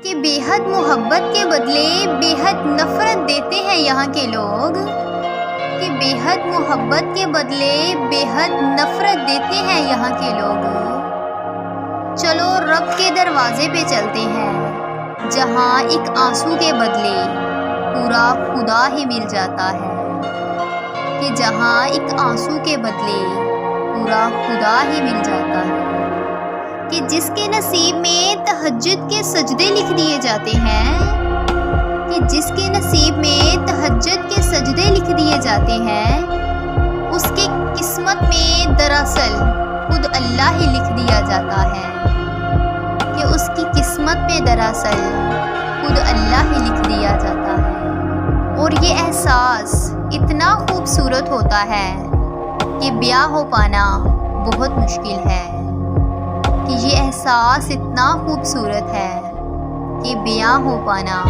کہ بے حد محبت کے بدلے بے حد نفرت دیتے ہیں یہاں کے لوگ، کہ بے حد محبت کے بدلے بے حد نفرت دیتے ہیں یہاں کے لوگ۔ چلو رب کے دروازے پہ چلتے ہیں، جہاں ایک آنسو کے بدلے پورا خدا ہی مل جاتا ہے، کہ جہاں ایک آنسو کے بدلے پورا خدا ہی مل جاتا ہے، کہ جس کے نصیب میں تہجد کے سجدے لکھ دیے جاتے ہیں، کہ جس کے نصیب میں تہجد کے سجدے لکھ دیے جاتے ہیں، اس کی قسمت میں دراصل خود اللہ ہی لکھ دیا جاتا ہے، کہ اس کی قسمت میں دراصل خود اللہ ہی لکھ دیا جاتا ہے۔ اور یہ احساس اتنا خوبصورت ہوتا ہے کہ بیاں ہو پانا بہت مشکل ہے، کہ یہ احساس اتنا خوبصورت ہے کہ بیاں ہو پانا